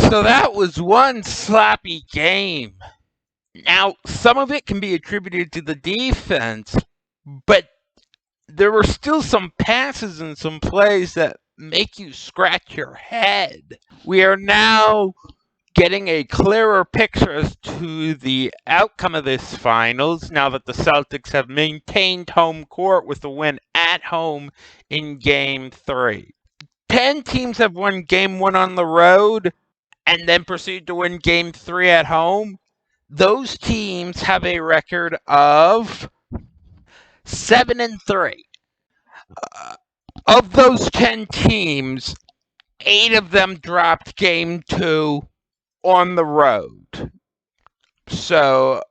So that was one sloppy game. Now, some of it can be attributed to the defense, but there were still some passes and some plays that make you scratch your head. We are now getting a clearer picture as to the outcome of this finals now that the Celtics have maintained home court with a win at home in Game 3. 10 teams have won Game 1 on the road and then proceed to win Game 3 at home. Those teams have a record of 7-3. Of those 10 teams, 8 of them dropped Game 2 on the road. So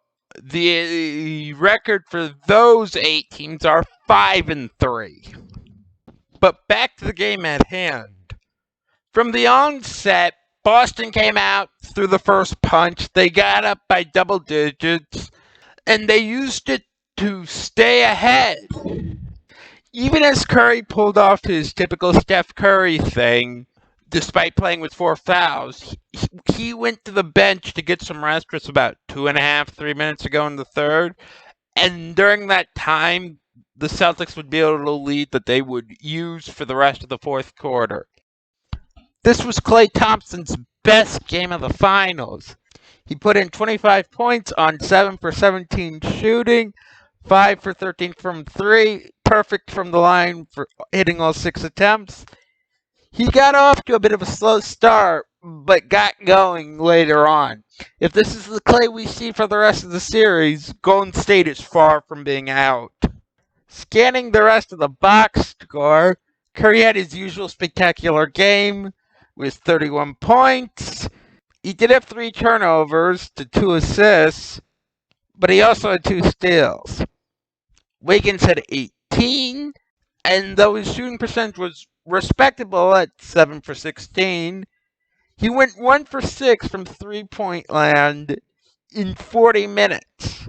the record for those 8 teams are 5-3. But back to the game at hand. From the onset, Boston came out through the first punch. They got up by double digits, and they used it to stay ahead. Even as Curry pulled off his typical Steph Curry thing, despite playing with 4 fouls, he went to the bench to get some rest just about 2.5, 3 minutes ago in the third. And during that time, the Celtics would be able to lead that they would use for the rest of the fourth quarter. This was Klay Thompson's best game of the finals. He put in 25 points on 7 for 17 shooting, 5 for 13 from 3, perfect from the line for hitting all 6 attempts. He got off to a bit of a slow start, but got going later on. If this is the Klay we see for the rest of the series, Golden State is far from being out. Scanning the rest of the box score, Curry had his usual spectacular game with 31 points. He did have 3 turnovers to 2 assists, but he also had 2 steals. Wiggins had 18, and though his shooting percentage was respectable at 7 for 16, he went 1 for 6 from three-point land in 40 minutes.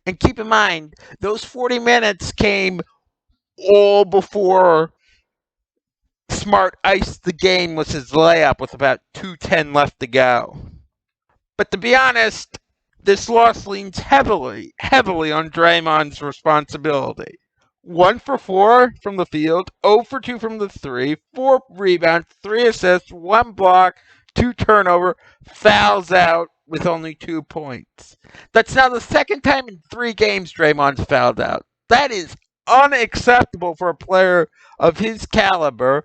And keep in mind, those 40 minutes came all before Smart iced the game with his layup with about 2:10 left to go. But to be honest, this loss leans heavily on Draymond's responsibility. 1 for 4 from the field, 0 for 2 from the 3, 4 rebounds, 3 assists, 1 block, 2 turnover, fouls out with only 2 points. That's now the second time in 3 games Draymond's fouled out. That is unacceptable for a player of his caliber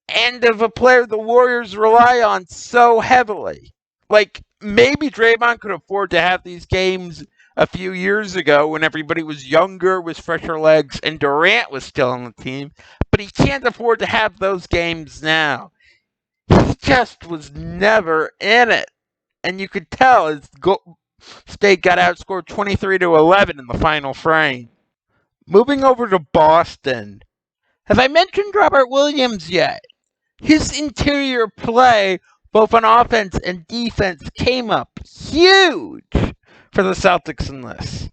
and of a player the Warriors rely on so heavily. Like, maybe Draymond could afford to have these games a few years ago when everybody was younger, with fresher legs, and Durant was still on the team, but he can't afford to have those games now. He just was never in it. And you could tell as State got outscored 23-11 in the final frame. Moving over to Boston. Have I mentioned Robert Williams yet? His interior play, both on offense and defense, came up huge for the Celtics in this.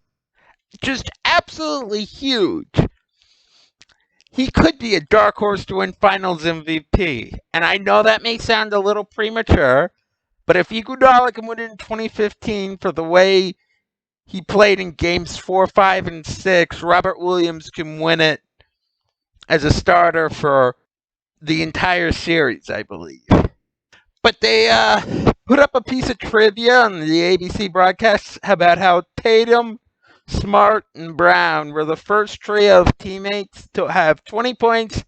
Just absolutely huge. He could be a dark horse to win Finals MVP. And I know that may sound a little premature, but if Iguodala can win it in 2015 for the way he played in games 4, 5, and 6, Robert Williams can win it as a starter for the entire series, I believe. But they put up a piece of trivia on the ABC broadcast about how Tatum, Smart, and Brown were the first trio of teammates to have 20 points,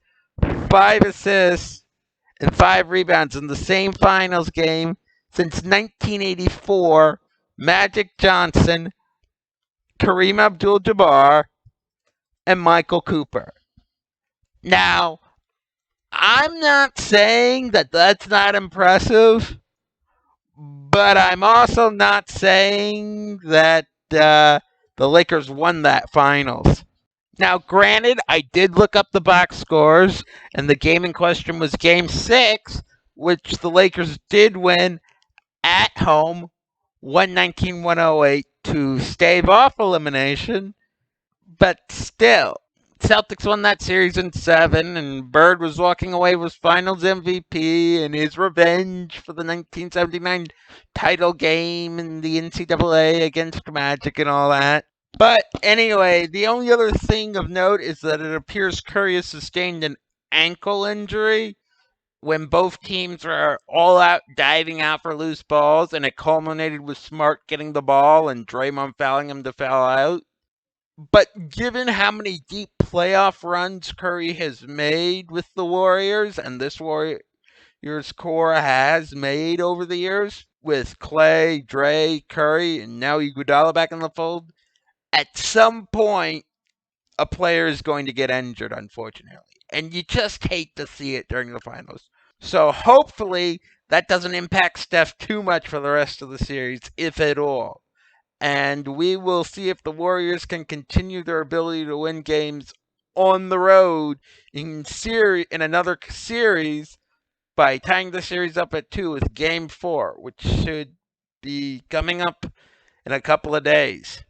5 assists, and 5 rebounds in the same finals game since 1984, Magic Johnson, Kareem Abdul-Jabbar, and Michael Cooper. Now, I'm not saying that that's not impressive, but I'm also not saying that the Lakers won that finals. Now, granted, I did look up the box scores, and the game in question was Game 6, which the Lakers did win at home, 119-108 to stave off elimination, but still, Celtics won that series in 7, and Bird was walking away with Finals MVP and his revenge for the 1979 title game in the NCAA against Magic and all that. But anyway, the only other thing of note is that it appears Curry has sustained an ankle injury when both teams were all out diving out for loose balls, and it culminated with Smart getting the ball and Draymond fouling him to foul out. But given how many deep playoff runs Curry has made with the Warriors, and this Warriors core has made over the years, with Clay, Dre, Curry, and now Iguodala back in the fold, at some point, a player is going to get injured, unfortunately. And you just hate to see it during the finals. So hopefully that doesn't impact Steph too much for the rest of the series, if at all. And we will see if the Warriors can continue their ability to win games on the road in another series by tying the series up at 2 with Game 4, which should be coming up in a couple of days.